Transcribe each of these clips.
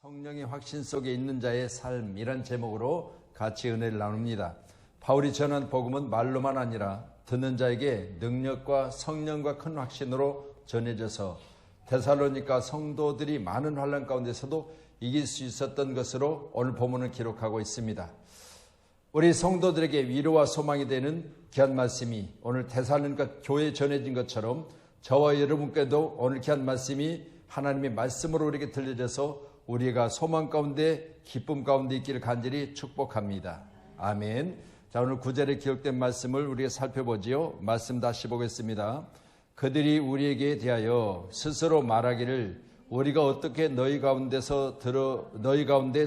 성령의 확신 속에 있는 자의 삶이란 제목으로 같이 은혜를 나눕니다. 바울이 전한 복음은 말로만 아니라 듣는 자에게 능력과 성령과 큰 확신으로 전해져서 데살로니가 성도들이 많은 환난 가운데서도 이길 수 있었던 것으로 오늘 본문을 기록하고 있습니다. 우리 성도들에게 위로와 소망이 되는 귀한 말씀이 오늘 데살로니가 교회에 전해진 것처럼 저와 여러분께도 오늘 귀한 말씀이 하나님의 말씀으로 우리에게 들려져서 우리가 소망 가운데 기쁨 가운데 있기를 간절히 축복합니다. 아멘. 자, 오늘 9절에 기록된 말씀을 우리가 살펴보지요. 말씀 다시 보겠습니다. 그들이 우리에게 대하여 스스로 말하기를 우리가 어떻게 너희 가운데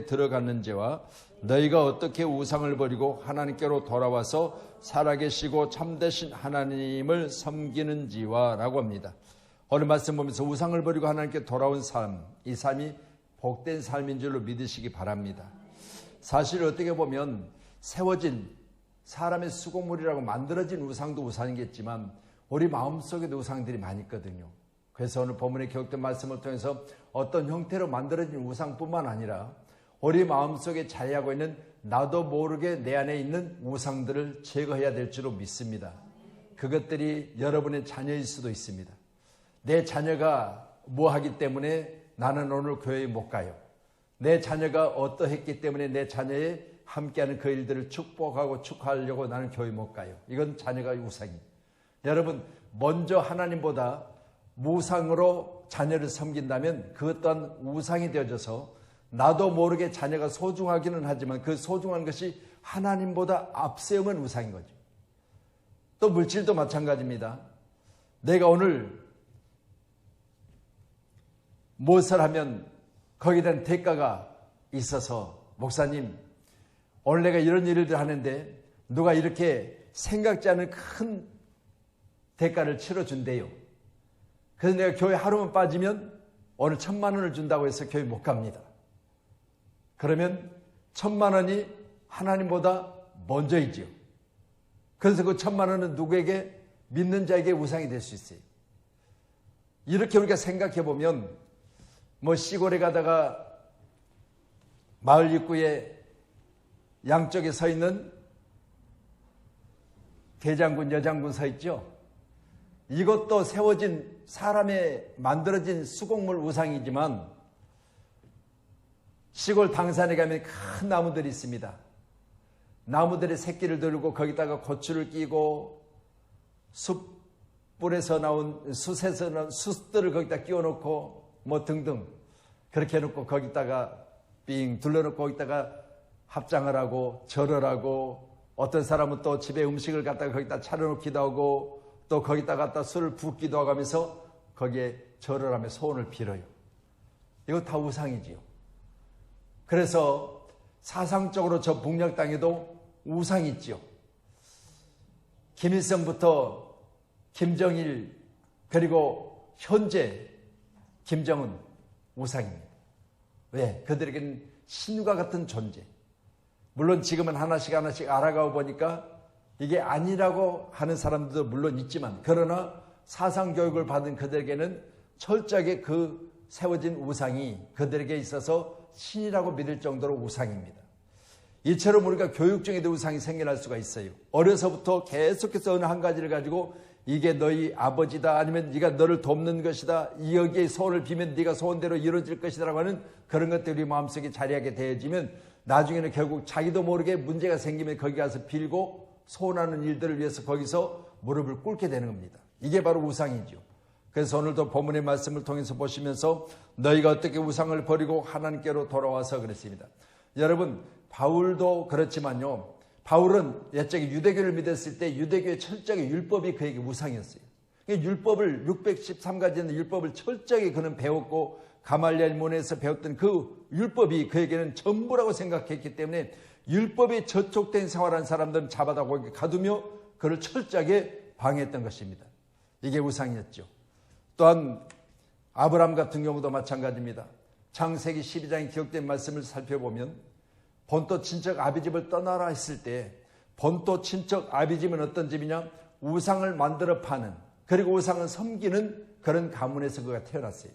들어갔는지와 너희가 어떻게 우상을 버리고 하나님께로 돌아와서 살아계시고 참되신 하나님을 섬기는지와 라고 합니다. 오늘 말씀 보면서 우상을 버리고 하나님께 돌아온 삶, 이 삶이 복된 삶인 줄로 믿으시기 바랍니다. 사실 어떻게 보면 세워진 사람의 수고물이라고 만들어진 우상도 우상이겠지만 우리 마음속에도 우상들이 많이 있거든요. 그래서 오늘 본문에 기록된 말씀을 통해서 어떤 형태로 만들어진 우상뿐만 아니라 우리 마음속에 자리하고 있는 나도 모르게 내 안에 있는 우상들을 제거해야 될 줄로 믿습니다. 그것들이 여러분의 자녀일 수도 있습니다. 내 자녀가 뭐 하기 때문에 나는 오늘 교회에 못 가요. 내 자녀가 어떠했기 때문에 내 자녀에 함께하는 그 일들을 축복하고 축하하려고 나는 교회에 못 가요. 이건 자녀가 우상입니다. 여러분, 먼저 하나님보다 우상으로 자녀를 섬긴다면 그것 또한 우상이 되어져서 나도 모르게 자녀가 소중하기는 하지만 그 소중한 것이 하나님보다 앞세우면 우상인 거죠. 또 물질도 마찬가지입니다. 내가 오늘 무엇을 하면 거기에 대한 대가가 있어서 목사님 오늘 내가 이런 일을 하는데 누가 이렇게 생각지 않은 큰 대가를 치러준대요. 그래서 내가 교회 하루만 빠지면 오늘 1,000만 원을 준다고 해서 교회 못 갑니다. 그러면 1,000만 원이 하나님보다 먼저이지요. 그래서 그 1,000만 원은 누구에게 믿는 자에게 우상이 될 수 있어요. 이렇게 우리가 생각해 보면 시골에 가다가 마을 입구에 양쪽에 서 있는 대장군, 여장군 서 있죠. 이것도 세워진 사람의 만들어진 수공물 우상이지만 시골 당산에 가면 큰 나무들이 있습니다. 나무들의 새끼를 들고 거기다가 고추를 끼고 숯불에서 나온 숯에서 나온 숯들을 거기다 끼워놓고 등등 그렇게 해놓고 거기다가 삥 둘러놓고 거기다가 합장을 하고 절을 하고 어떤 사람은 또 집에 음식을 갖다가 거기다 차려놓기도 하고 또 거기다 갖다 술을 붓기도 하고 하면서 거기에 절을 하며 소원을 빌어요. 이거 다 우상이지요. 그래서 사상적으로 저 북녘 땅에도 우상이 있지요. 김일성부터 김정일 그리고 현재 김정은 우상입니다. 왜? 그들에게는 신과 같은 존재. 물론 지금은 하나씩 알아가고 보니까 이게 아니라고 하는 사람들도 물론 있지만 그러나 사상교육을 받은 그들에게는 철저하게 그 세워진 우상이 그들에게 있어서 신이라고 믿을 정도로 우상입니다. 이처럼 우리가 교육 중에도 우상이 생겨날 수가 있어요. 어려서부터 계속해서 어느 한 가지를 가지고 이게 너희 아버지다 아니면 네가 너를 돕는 것이다 여기에 소원을 비면 네가 소원대로 이루어질 것이다 라고 하는 그런 것들이 우리 마음속에 자리하게 되어지면 나중에는 결국 자기도 모르게 문제가 생기면 거기 가서 빌고 소원하는 일들을 위해서 거기서 무릎을 꿇게 되는 겁니다. 이게 바로 우상이죠. 그래서 오늘도 본문의 말씀을 통해서 보시면서 너희가 어떻게 우상을 버리고 하나님께로 돌아와서 그랬습니다. 여러분 바울도 그렇지만요. 바울은 옛적에 유대교를 믿었을 때 유대교의 철저하게 율법이 그에게 우상이었어요. 율법을 613가지의 율법을 철저하게 그는 배웠고 가말리엘 문에서 배웠던 그 율법이 그에게는 전부라고 생각했기 때문에 율법에 저촉된 생활한 사람들은 잡아다 거기 가두며 그를 철저하게 방해했던 것입니다. 이게 우상이었죠. 또한 아브라함 같은 경우도 마찬가지입니다. 창세기 12장에 기록된 말씀을 살펴보면 본토 친척 아비집을 떠나라 했을 때 본토 친척 아비집은 어떤 집이냐? 우상을 만들어 파는 그리고 우상을 섬기는 그런 가문에서 그가 태어났어요.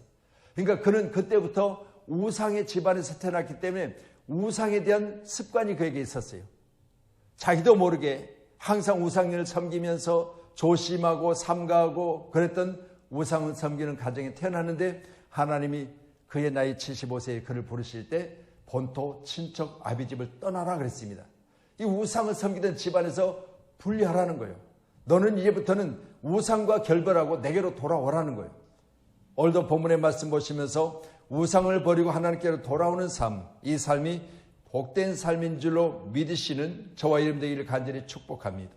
그러니까 그는 그때부터 우상의 집안에서 태어났기 때문에 우상에 대한 습관이 그에게 있었어요. 자기도 모르게 항상 우상을 섬기면서 조심하고 삼가하고 그랬던 우상을 섬기는 가정에 태어났는데 하나님이 그의 나이 75세에 그를 부르실 때 본토 친척 아비집을 떠나라 그랬습니다. 이 우상을 섬기던 집안에서 분리하라는 거예요. 너는 이제부터는 우상과 결별하고 내게로 돌아오라는 거예요. 오늘도 본문의 말씀 보시면서 우상을 버리고 하나님께로 돌아오는 삶, 이 삶이 복된 삶인 줄로 믿으시는 저와 이름 되기를 간절히 축복합니다.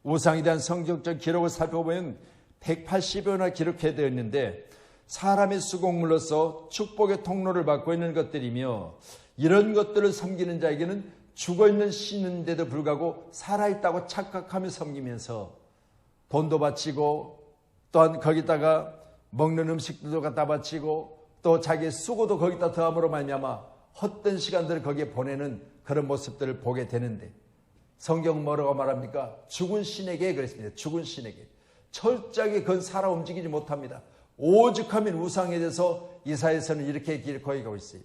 우상에 대한 성경적 기록을 살펴보면 180여나 기록되어 있는데 사람의 수공물로서 축복의 통로를 받고 있는 것들이며 이런 것들을 섬기는 자에게는 죽어있는 신인데도 불구하고 살아있다고 착각하며 섬기면서 돈도 바치고 또한 거기다가 먹는 음식들도 갖다 바치고 또 자기의 수고도 거기다 더함으로 말미암아 헛된 시간들을 거기에 보내는 그런 모습들을 보게 되는데 성경 뭐라고 말합니까? 죽은 신에게 그랬습니다. 죽은 신에게. 철저하게 그건 살아 움직이지 못합니다. 오죽하면 우상에 대해서 이사야서는 이렇게 기록하고 있어요.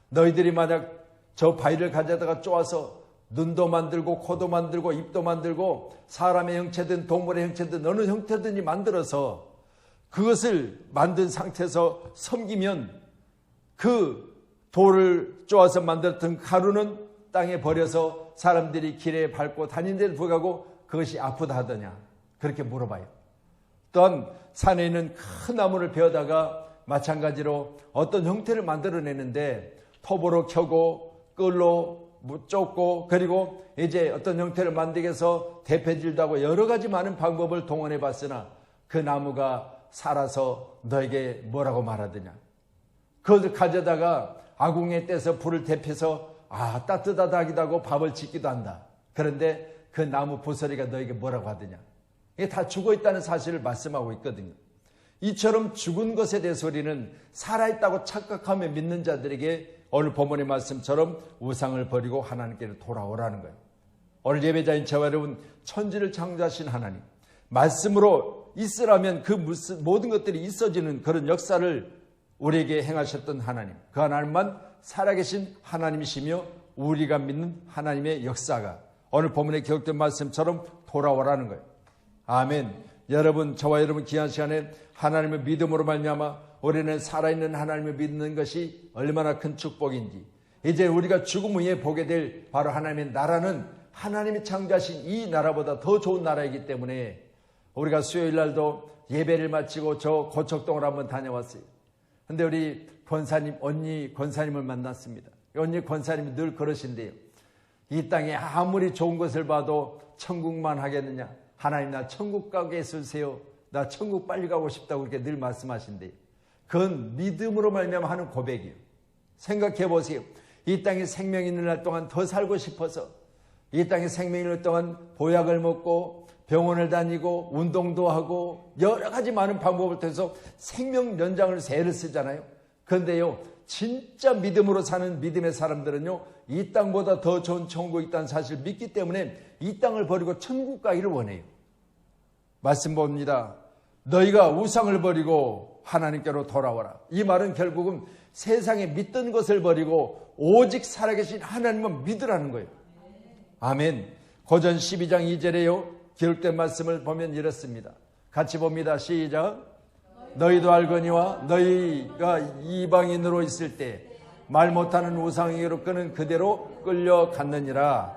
너희들이 만약 저 바위를 가져다가 쪼아서 눈도 만들고 코도 만들고 입도 만들고 사람의 형체든 동물의 형체든 어느 형태든지 만들어서 그것을 만든 상태에서 섬기면 그 돌을 쪼아서 만들었던 가루는 땅에 버려서 사람들이 길에 밟고 다니는데도 불구하고 그것이 아프다 하더냐 그렇게 물어봐요. 또한 산에 있는 큰 나무를 베어다가 마찬가지로 어떤 형태를 만들어내는데 톱으로 켜고 끌로 쫓고 그리고 이제 어떤 형태를 만들기 위해서 대패질도 하고 여러 가지 많은 방법을 동원해 봤으나 그 나무가 살아서 너에게 뭐라고 말하더냐. 그것을 가져다가 아궁이에 떼서 불을 데펴서 따뜻하다 하기도 하고 밥을 짓기도 한다. 그런데 그 나무 부서리가 너에게 뭐라고 하더냐. 이게 다 죽어있다는 사실을 말씀하고 있거든요. 이처럼 죽은 것에 대해서 우리는 살아있다고 착각하며 믿는 자들에게 오늘 본문의 말씀처럼 우상을 버리고 하나님께로 돌아오라는 거예요. 오늘 예배자인 저와 여러분, 천지를 창조하신 하나님, 말씀으로 있으라면 그 모든 것들이 있어지는 그런 역사를 우리에게 행하셨던 하나님, 그 하나님만 살아계신 하나님이시며 우리가 믿는 하나님의 역사가 오늘 본문에 기록된 말씀처럼 돌아오라는 거예요. 아멘. 여러분, 저와 여러분 귀한 시간에 하나님의 믿음으로 말미암아 우리는 살아있는 하나님을 믿는 것이 얼마나 큰 축복인지, 이제 우리가 죽음 후에 보게 될 바로 하나님의 나라는 하나님이 창조하신 이 나라보다 더 좋은 나라이기 때문에 우리가 수요일 날도 예배를 마치고 저 고척동을 한번 다녀왔어요. 근데 우리 권사님, 언니 권사님을 만났습니다. 언니 권사님이 늘 그러신대요. 이 땅에 아무리 좋은 것을 봐도 천국만 하겠느냐. 하나님 나 천국 가게 해주세요. 나 천국 빨리 가고 싶다고 그렇게 늘 말씀하신대요. 그건 믿음으로 말미암아 하는 고백이에요. 생각해 보세요. 이 땅에 생명이 있는 날 동안 더 살고 싶어서 이 땅에 생명이 있는 동안 보약을 먹고 병원을 다니고 운동도 하고 여러 가지 많은 방법을 통해서 생명 연장을 애를 쓰잖아요. 그런데요, 진짜 믿음으로 사는 믿음의 사람들은요, 이 땅보다 더 좋은 천국이 있다는 사실을 믿기 때문에 이 땅을 버리고 천국 가기를 원해요. 말씀 봅니다. 너희가 우상을 버리고 하나님께로 돌아와라. 이 말은 결국은 세상에 믿던 것을 버리고 오직 살아계신 하나님만 믿으라는 거예요. 아멘. 고전 12장 2절에요. 기록된 말씀을 보면 이렇습니다. 같이 봅니다. 시작. 너희도 알거니와 너희가 이방인으로 있을 때 말 못하는 우상에게로 끄는 그대로 끌려갔느니라.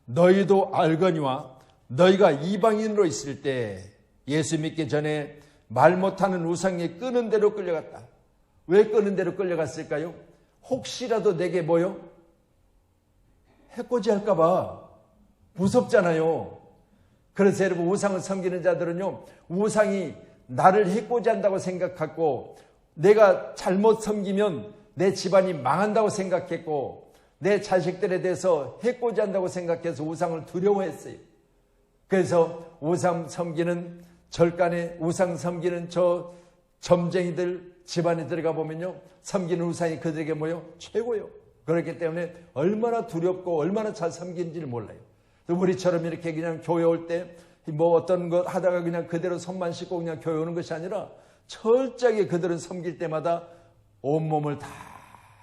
너희도 알거니와 너희가 이방인으로 있을 때 예수 믿기 전에 말 못하는 우상에 끄는 대로 끌려갔다. 왜 끄는 대로 끌려갔을까요? 혹시라도 내게 뭐요? 해코지 할까봐 무섭잖아요. 그래서 여러분, 우상을 섬기는 자들은요, 우상이 나를 해코지한다고 생각하고 내가 잘못 섬기면 내 집안이 망한다고 생각했고 내 자식들에 대해서 해코지한다고 생각해서 우상을 두려워했어요. 그래서 우상 섬기는 절간에 우상 섬기는 저 점쟁이들 집안에 들어가 보면요, 섬기는 우상이 그들에게 뭐요? 최고요. 그렇기 때문에 얼마나 두렵고 얼마나 잘 섬기는지를 몰라요. 우리처럼 이렇게 그냥 교회 올 때 뭐 어떤 것 하다가 그냥 그대로 손만 씻고 그냥 교회 오는 것이 아니라 철저하게 그들은 섬길 때마다 온몸을 다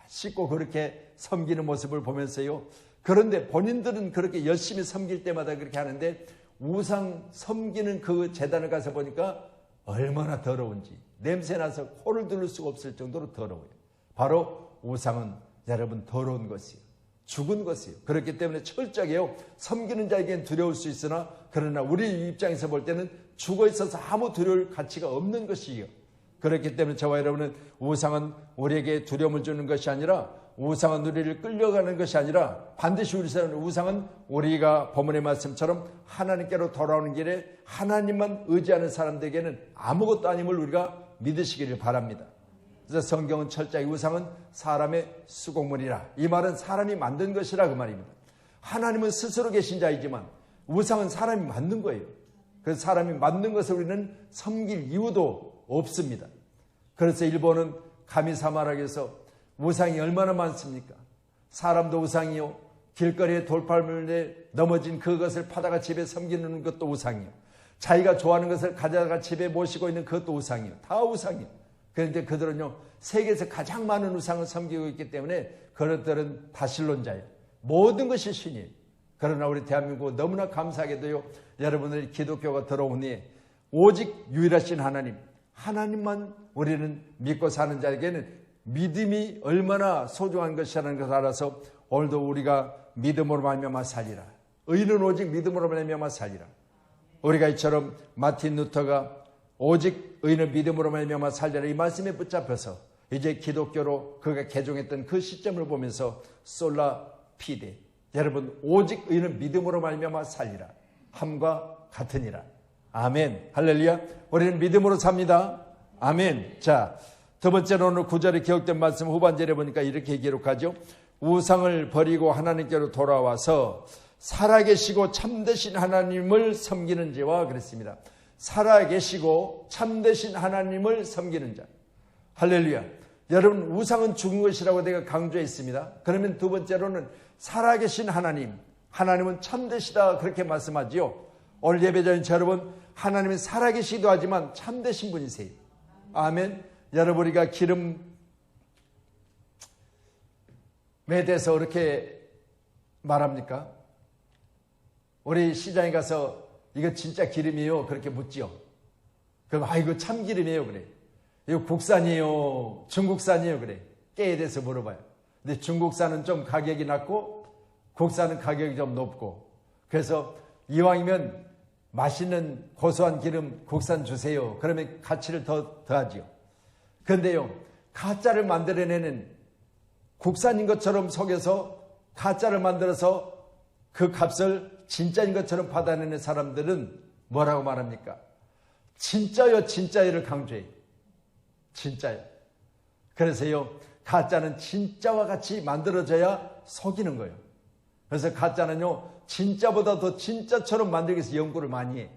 씻고 그렇게 섬기는 모습을 보면서요. 그런데 본인들은 그렇게 열심히 섬길 때마다 그렇게 하는데 우상 섬기는 그 제단을 가서 보니까 얼마나 더러운지 냄새나서 코를 들을 수가 없을 정도로 더러워요. 바로 우상은 여러분 더러운 것이에요. 죽은 것이에요. 그렇기 때문에 철저하게요. 섬기는 자에게는 두려울 수 있으나 그러나 우리 입장에서 볼 때는 죽어 있어서 아무 두려울 가치가 없는 것이에요. 그렇기 때문에 저와 여러분은 우상은 우리에게 두려움을 주는 것이 아니라 우상은 우리를 끌려가는 것이 아니라 반드시 우상은 우리가 본문의 말씀처럼 하나님께로 돌아오는 길에 하나님만 의지하는 사람들에게는 아무것도 아님을 우리가 믿으시기를 바랍니다. 그래서 성경은 철저히 우상은 사람의 수공물이라. 이 말은 사람이 만든 것이라 그 말입니다. 하나님은 스스로 계신 자이지만 우상은 사람이 만든 거예요. 그래서 사람이 만든 것을 우리는 섬길 이유도 없습니다. 그래서 일본은 가미사마락에서 우상이 얼마나 많습니까? 사람도 우상이요. 길거리에 돌팔물에 넘어진 그것을 파다가 집에 섬기는 것도 우상이요. 자기가 좋아하는 것을 가져다가 집에 모시고 있는 그것도 우상이요. 다 우상이요. 그런데 그들은요. 세계에서 가장 많은 우상을 섬기고 있기 때문에 그들은 다신론자예요. 모든 것이 신이에요. 그러나 우리 대한민국은 너무나 감사하게도요. 여러분들이 기독교가 들어오니 오직 유일하신 하나님만 우리는 믿고 사는 자에게는 믿음이 얼마나 소중한 것이라는 것을 알아서 오늘도 우리가 믿음으로 말미암아 살리라. 의는 오직 믿음으로 말미암아 살리라. 우리가 이처럼 마틴 루터가 오직 의는 믿음으로 말미암아 살리라 이 말씀에 붙잡혀서 이제 기독교로 그가 개종했던 그 시점을 보면서 솔라 피데 여러분 오직 의는 믿음으로 말미암아 살리라 함과 같으니라. 아멘. 할렐루야. 우리는 믿음으로 삽니다. 아멘. 자, 두 번째로 오늘 9절에 기록된 말씀 후반절에 보니까 이렇게 기록하죠. 우상을 버리고 하나님께로 돌아와서 살아계시고 참되신 하나님을 섬기는 자와 그랬습니다. 살아계시고 참되신 하나님을 섬기는 자. 할렐루야. 여러분 우상은 죽은 것이라고 내가 강조했습니다. 그러면 두 번째로는 살아계신 하나님은 참되시다 그렇게 말씀하지요. 오늘 예배자인 여러분 하나님은 살아계시기도 하지만 참되신 분이세요. 아멘. 여러분 우리가 기름에 대해서 어떻게 말합니까? 우리 시장에 가서 이거 진짜 기름이에요 그렇게 묻지요. 그럼 이거 참기름이에요 그래. 이거 국산이에요 중국산이에요 그래. 깨에 대해서 물어봐요. 근데 중국산은 좀 가격이 낮고 국산은 가격이 좀 높고 그래서 이왕이면 맛있는 고소한 기름 국산 주세요. 그러면 가치를 더 더하지요. 그런데요 가짜를 만들어내는 국산인 것처럼 속여서 가짜를 만들어서 그 값을 진짜인 것처럼 받아내는 사람들은 뭐라고 말합니까? 진짜요 진짜요를 강조해요. 진짜요. 그래서요 가짜는 진짜와 같이 만들어져야 속이는 거예요. 그래서 가짜는요 진짜보다 더 진짜처럼 만들기 위해서 연구를 많이 해요.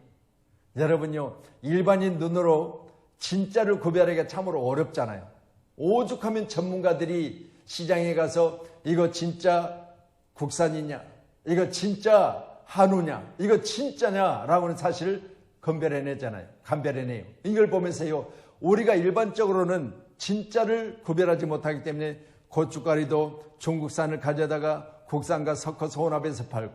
여러분요 일반인 눈으로 진짜를 구별하기가 참으로 어렵잖아요. 오죽하면 전문가들이 시장에 가서 이거 진짜 국산이냐 이거 진짜 한우냐 이거 진짜냐라고는 사실을 감별해내요. 이걸 보면서요 우리가 일반적으로는 진짜를 구별하지 못하기 때문에 고춧가루도 중국산을 가져다가 국산과 섞어서 혼합해서 팔고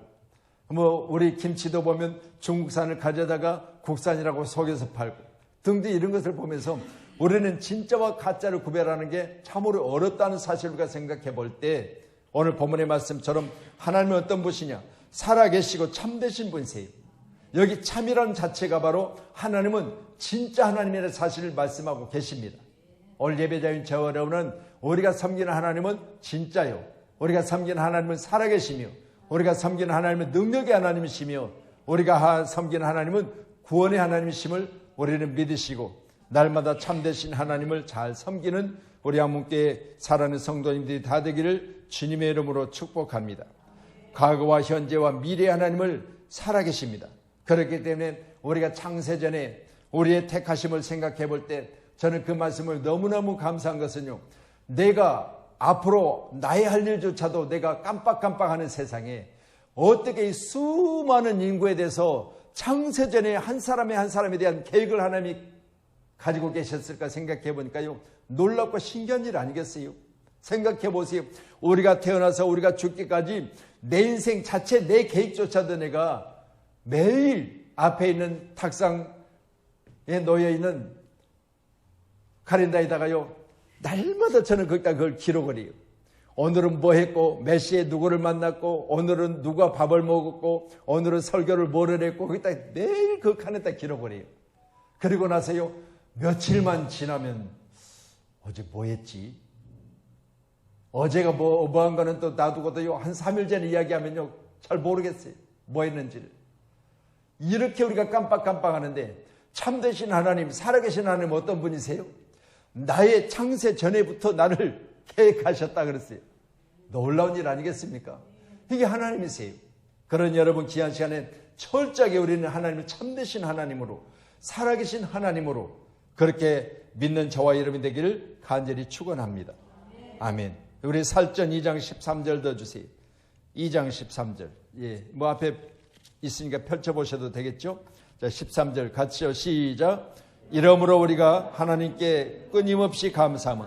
우리 김치도 보면 중국산을 가져다가 국산이라고 속여서 팔고 등등 이런 것을 보면서 우리는 진짜와 가짜를 구별하는 게 참으로 어렵다는 사실을 우리가 생각해 볼 때 오늘 본문의 말씀처럼 하나님은 어떤 분이시냐? 살아계시고 참되신 분이세요. 여기 참이라는 자체가 바로 하나님은 진짜 하나님이라는 사실을 말씀하고 계십니다. 오늘 예배자인 저와 여러분은 우리가 섬기는 하나님은 진짜요. 우리가 섬기는 하나님은 살아계시며 우리가 섬기는 하나님은 능력의 하나님이시며 우리가 섬기는 하나님은 구원의 하나님이심을 우리는 믿으시고 날마다 참되신 하나님을 잘 섬기는 우리 한문교회 살아있는 성도님들이 다 되기를 주님의 이름으로 축복합니다. 과거와 현재와 미래의 하나님을 살아계십니다. 그렇기 때문에 우리가 창세전에 우리의 택하심을 생각해 볼 때 저는 그 말씀을 너무너무 감사한 것은요. 내가 앞으로 나의 할 일조차도 내가 깜빡깜빡하는 세상에 어떻게 이 수많은 인구에 대해서 창세전에 한 사람에 대한 계획을 하나님이 가지고 계셨을까 생각해 보니까요, 놀랍고 신기한 일 아니겠어요? 생각해 보세요. 우리가 태어나서 우리가 죽기까지 내 인생 자체, 내 계획조차도 내가 매일 앞에 있는 탁상에 놓여 있는 카렌다에다가요, 날마다 저는 거기다 그걸 기록을 해요. 오늘은 뭐 했고, 몇 시에 누구를 만났고, 오늘은 누가 밥을 먹었고, 오늘은 설교를 뭐를 했고, 거기다 매일 그 칸에다 기록을 해요. 그리고 나서요, 며칠만 지나면 어제 뭐 했지? 어제가 뭐 한 거는 또 놔두고도요, 한 3일 전에 이야기하면요, 잘 모르겠어요. 뭐 했는지를. 이렇게 우리가 깜빡깜빡 하는데, 참되신 하나님, 살아계신 하나님 어떤 분이세요? 나의 창세 전에부터 나를 계획하셨다 그랬어요. 놀라운 일 아니겠습니까? 이게 하나님이세요. 그런 여러분 귀한 시간에 철저하게 우리는 하나님을 참되신 하나님으로, 살아계신 하나님으로 그렇게 믿는 저와 여러분이 되기를 간절히 축원합니다. 아멘. 우리 살전 2장 13절 더 주세요. 2장 13절. 예, 뭐 앞에 있으니까 펼쳐보셔도 되겠죠? 자, 13절 같이요. 시작. 이러므로 우리가 하나님께 끊임없이 감사함은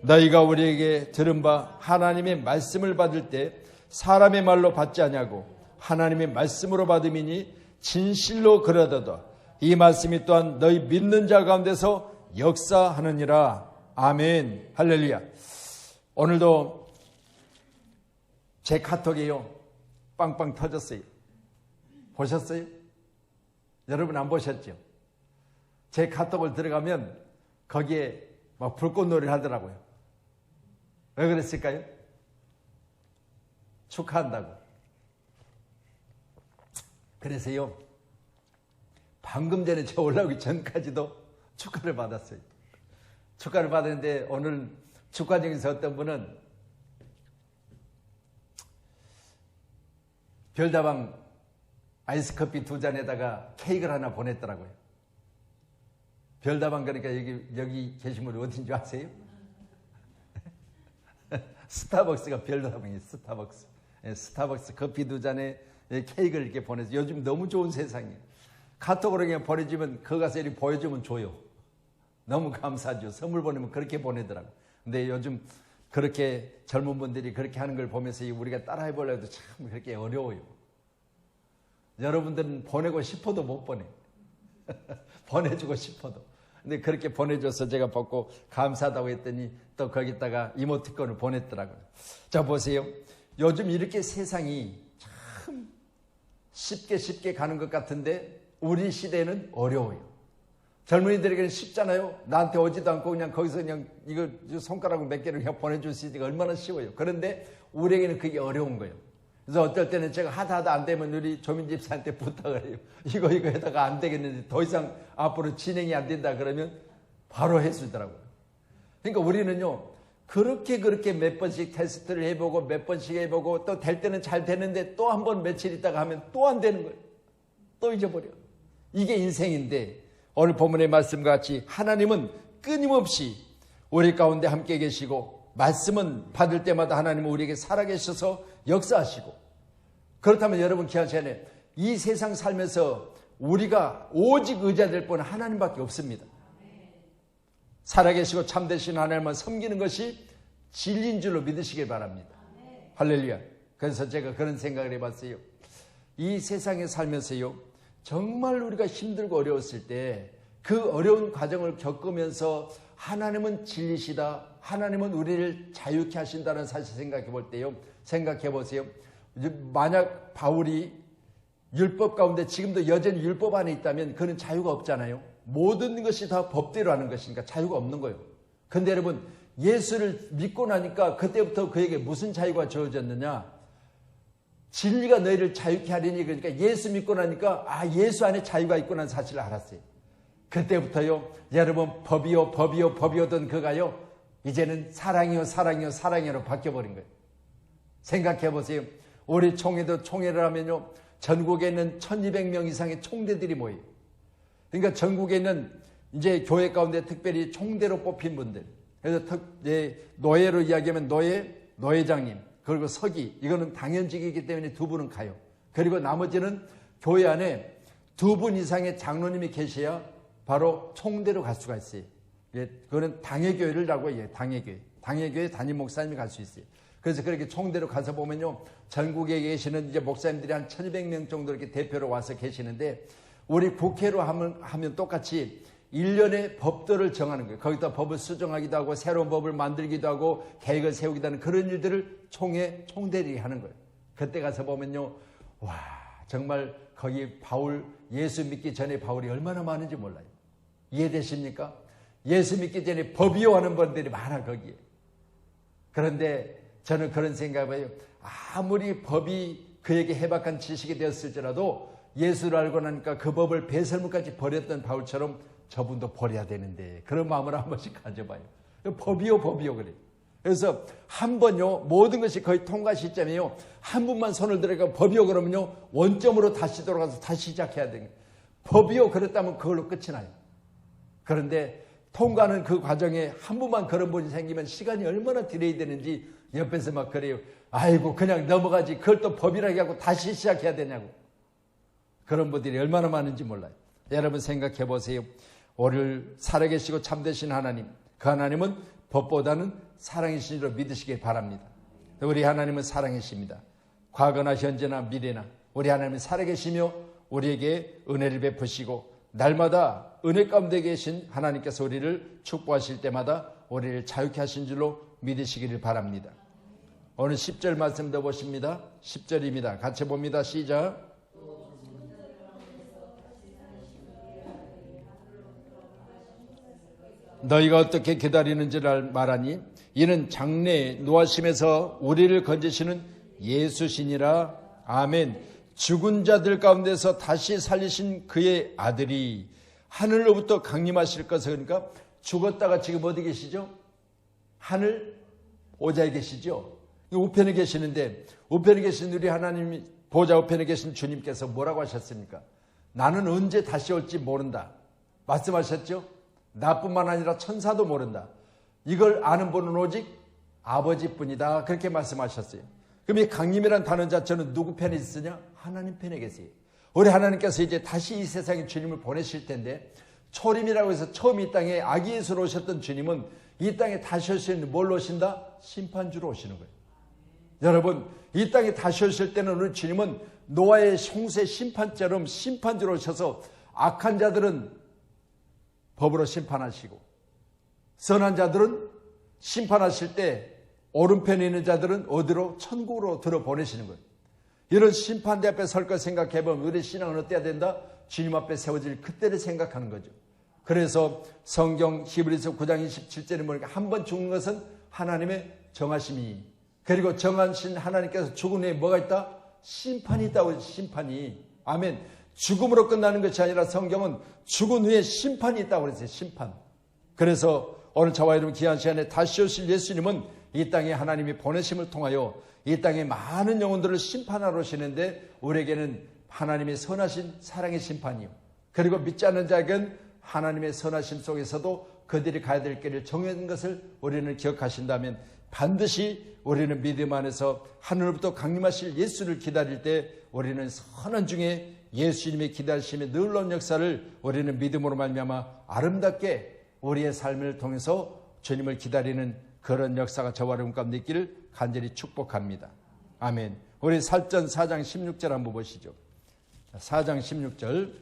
너희가 우리에게 들은 바 하나님의 말씀을 받을 때 사람의 말로 받지 아니하고 하나님의 말씀으로 받음이니 진실로 그러도다. 이 말씀이 또한 너희 믿는 자 가운데서 역사하느니라. 아멘. 할렐루야. 오늘도 제 카톡이요, 빵빵 터졌어요. 보셨어요? 여러분 안 보셨죠? 제 카톡을 들어가면 거기에 막 불꽃놀이를 하더라고요. 왜 그랬을까요? 축하한다고. 그래서요, 방금 전에 저 올라오기 전까지도 축하를 받았어요. 축하를 받았는데 오늘 축하 중에서 어떤 분은 별다방 아이스커피 2잔에다가 케이크를 하나 보냈더라고요. 별다방 그러니까 여기 계신 분이 어딘지 아세요? 스타벅스가 별다방이에요. 스타벅스. 스타벅스 커피 2잔에 케이크를 이렇게 보내서 요즘 너무 좋은 세상이에요. 카톡으로 그냥 보내주면 그거 가서 이렇게 보여주면 줘요. 너무 감사하죠. 선물 보내면 그렇게 보내더라고요. 근데 요즘 그렇게 젊은 분들이 그렇게 하는 걸 보면서 우리가 따라해 보려고 해도 참 그렇게 어려워요. 여러분들은 보내고 싶어도 못 보내. 보내주고 싶어도. 근데 그렇게 보내줘서 제가 받고 감사하다고 했더니 또 거기다가 이모티콘을 보냈더라고요. 자, 보세요. 요즘 이렇게 세상이 참 쉽게 가는 것 같은데 우리 시대는 어려워요. 젊은이들에게는 쉽잖아요. 나한테 오지도 않고 그냥 거기서 그냥 이거 손가락 몇 개를 그냥 보내줄 수 있으니까 얼마나 쉬워요. 그런데 우리에게는 그게 어려운 거예요. 그래서 어떨 때는 제가 하다 안 되면 우리 조민 집사한테 부탁을 해요. 이거 해다가 안 되겠는데 더 이상 앞으로 진행이 안 된다 그러면 바로 해주더라고요. 그러니까 우리는요, 그렇게 몇 번씩 테스트를 해보고 몇 번씩 해보고 또 될 때는 잘 되는데 또 한 번 며칠 있다가 하면 또 안 되는 거예요. 또 잊어버려. 이게 인생인데 오늘 본문의 말씀과 같이 하나님은 끊임없이 우리 가운데 함께 계시고 말씀은 받을 때마다 하나님은 우리에게 살아계셔서 역사하시고, 그렇다면 여러분 귀한 시간에 이 세상 살면서 우리가 오직 의지될 분은 하나님밖에 없습니다. 살아계시고 참되신 하나님만 섬기는 것이 진리인 줄로 믿으시길 바랍니다. 할렐루야. 그래서 제가 그런 생각을 해봤어요. 이 세상에 살면서요, 정말 우리가 힘들고 어려웠을 때 그 어려운 과정을 겪으면서 하나님은 진리시다, 하나님은 우리를 자유케 하신다는 사실 생각해 볼 때요, 생각해 보세요. 만약 바울이 율법 가운데 지금도 여전히 율법 안에 있다면 그는 자유가 없잖아요. 모든 것이 다 법대로 하는 것이니까 자유가 없는 거예요. 근데 여러분, 예수를 믿고 나니까 그때부터 그에게 무슨 자유가 주어졌느냐? 진리가 너희를 자유케 하리니, 그러니까 예수 믿고 나니까 예수 안에 자유가 있구나 사실을 알았어요. 그때부터요, 여러분, 법이요던 그가요, 이제는 사랑이요로 바뀌어버린 거예요. 생각해 보세요. 우리 총회를 하면요, 전국에 있는 1200명 이상의 총대들이 모여요. 그러니까 전국에 있는 이제 교회 가운데 특별히 총대로 뽑힌 분들, 그래서 노예로 이야기하면 노예장님, 그리고 서기, 이거는 당연직이기 때문에 2분은 가요. 그리고 나머지는 교회 안에 2분 이상의 장로님이 계셔야 바로 총대로 갈 수가 있어요. 예, 그거는 당회교회라고 해요. 당회교회. 당회교회 담임 목사님이 갈 수 있어요. 그래서 그렇게 총대로 가서 보면요, 전국에 계시는 이제 목사님들이 한 1200명 정도 이렇게 대표로 와서 계시는데, 우리 국회로 하면 똑같이 1년의 법도를 정하는 거예요. 거기다 법을 수정하기도 하고 새로운 법을 만들기도 하고 계획을 세우기도 하는 그런 일들을 총대리 하는 거예요. 그때 가서 보면요, 와, 정말 거기 바울, 예수 믿기 전에 바울이 얼마나 많은지 몰라요. 이해되십니까? 예수 믿기 전에 법이요 하는 분들이 많아 거기에. 그런데 저는 그런 생각을 해요. 아무리 법이 그에게 해박한 지식이 되었을지라도 예수를 알고 나니까 그 법을 배설물까지 버렸던 바울처럼 저분도 버려야 되는데, 그런 마음을 한 번씩 가져봐요. 법이요 그래요. 그래서 한 번요, 모든 것이 거의 통과 시점이에요. 한 분만 손을 들어가 법이요 그러면요, 원점으로 다시 돌아가서 다시 시작해야 돼요. 법이요 그랬다면 그걸로 끝이 나요. 그런데 통과하는 그 과정에 한 분만 그런 분이 생기면 시간이 얼마나 딜레이 되는지 옆에서 막 그래요. 아이고 그냥 넘어가지, 그걸 또 법이라고 하고 다시 시작해야 되냐고. 그런 분들이 얼마나 많은지 몰라요. 여러분 생각해 보세요. 오늘 살아계시고 참되신 하나님, 그 하나님은 법보다는 사랑이신 줄로 믿으시길 바랍니다. 우리 하나님은 사랑이십니다. 과거나 현재나 미래나 우리 하나님은 살아계시며 우리에게 은혜를 베푸시고, 날마다 은혜 가운데 계신 하나님께서 우리를 축복하실 때마다 우리를 자유케 하신 줄로 믿으시기를 바랍니다. 오늘 10절 말씀 더 보십니다. 10절입니다. 같이 봅니다. 시작. 너희가 어떻게 기다리는지를 말하니 이는 장래에 노하심에서 우리를 건지시는 예수시니라. 아멘. 죽은 자들 가운데서 다시 살리신 그의 아들이 하늘로부터 강림하실 것을, 그러니까 죽었다가 지금 어디 계시죠? 하늘 보좌에 계시죠? 우편에 계시는데, 우편에 계신 우리 하나님이 보좌 우편에 계신 주님께서 뭐라고 하셨습니까? 나는 언제 다시 올지 모른다 말씀하셨죠? 나뿐만 아니라 천사도 모른다. 이걸 아는 분은 오직 아버지뿐이다. 그렇게 말씀하셨어요. 그럼 이 강림이라는 단어 자체는 누구 편에 있으냐? 하나님 편에 계세요. 우리 하나님께서 이제 다시 이 세상에 주님을 보내실 텐데, 초림이라고 해서 처음 이 땅에 아기 예수로 오셨던 주님은 이 땅에 다시 오시는, 뭘로 오신다? 심판주로 오시는 거예요. 여러분, 이 땅에 다시 오실 때는 우리 주님은 노아의 홍수의 심판처럼 심판주로 오셔서 악한 자들은 법으로 심판하시고, 선한 자들은 심판하실 때 오른편에 있는 자들은 어디로? 천국으로 들어보내시는 거예요. 이런 심판대 앞에 설 걸 생각해보면 우리 신앙은 어때야 된다? 주님 앞에 세워질 그때를 생각하는 거죠. 그래서 성경 히브리서 9장 27절에 보니까 한 번 죽는 것은 하나님의 정하심이, 그리고 정하신 하나님께서 죽은 후에 뭐가 있다? 심판이 있다고. 심판이. 아멘. 죽음으로 끝나는 것이 아니라 성경은 죽은 후에 심판이 있다고 그랬어요. 심판. 그래서 오늘 저와 여러분 귀한 시간에 다시 오실 예수님은 이 땅에 하나님이 보내심을 통하여 이 땅에 많은 영혼들을 심판하러 오시는데, 우리에게는 하나님의 선하신 사랑의 심판이요, 그리고 믿지 않는 자에게는 하나님의 선하심 속에서도 그들이 가야 될 길을 정한 것을 우리는 기억하신다면, 반드시 우리는 믿음 안에서 하늘로부터 강림하실 예수를 기다릴 때 우리는 선한 중에 예수님의 기다리심의 놀라운 역사를 우리는 믿음으로 말미암아 아름답게 우리의 삶을 통해서 주님을 기다리는 그런 역사가 저와 여러분 가운데 있기를 간절히 축복합니다. 아멘. 우리 살전 4장 16절 한번 보시죠. 4장 16절.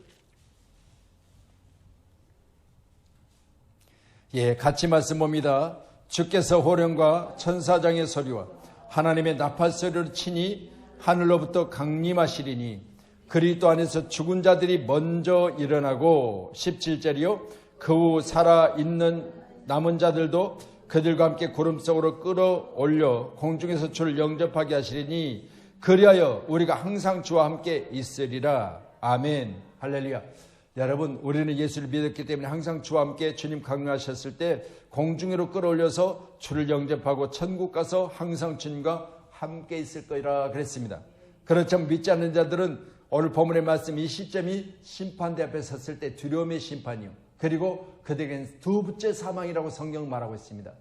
예, 같이 말씀 봅니다. 주께서 호령과 천사장의 소리와 하나님의 나팔 소리를 치니 하늘로부터 강림하시리니 그리스도 안에서 죽은 자들이 먼저 일어나고, 17절이요, 그 후 살아있는 남은 자들도 그들과 함께 구름 속으로 끌어올려 공중에서 주를 영접하게 하시리니 그리하여 우리가 항상 주와 함께 있으리라. 아멘. 할렐루야. 여러분, 우리는 예수를 믿었기 때문에 항상 주와 함께 주님 강림하셨을 때 공중으로 끌어올려서 주를 영접하고 천국 가서 항상 주님과 함께 있을 거리라 그랬습니다. 그렇지만 믿지 않는 자들은 오늘 본문의 말씀 이 시점이 심판대 앞에 섰을 때 두려움의 심판이요, 그리고 그들에게는 두 번째 사망이라고 성경 말하고 있습니다.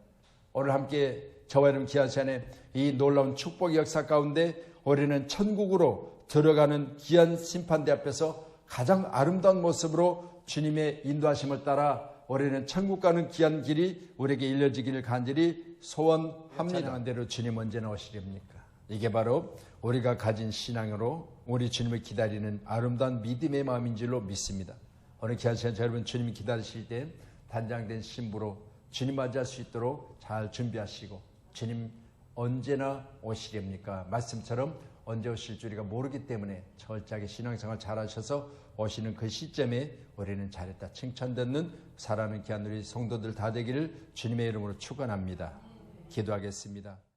오늘 함께 저와 여러분 귀한 시간에 이 놀라운 축복의 역사 가운데 우리는 천국으로 들어가는 귀한 심판대 앞에서 가장 아름다운 모습으로 주님의 인도하심을 따라 올해는 천국 가는 귀한 길이 우리에게 일려지기를 간절히 소원합니다. 찬양한 대로 주님 언제나 오시렵니까? 이게 바로 우리가 가진 신앙으로 우리 주님을 기다리는 아름다운 믿음의 마음인 줄로 믿습니다. 오늘 귀한 시간 여러분 주님이 기다리실 때 단장된 신부로 주님 맞이할 수 있도록 잘 준비하시고 주님 언제나 오시렵니까? 말씀처럼 언제 오실 줄 우리가 모르기 때문에 철저하게 신앙생활 잘하셔서 오시는 그 시점에 우리는 잘했다 칭찬받는 사랑하는 귀한 우리 성도들 다 되기를 주님의 이름으로 축원합니다. 기도하겠습니다.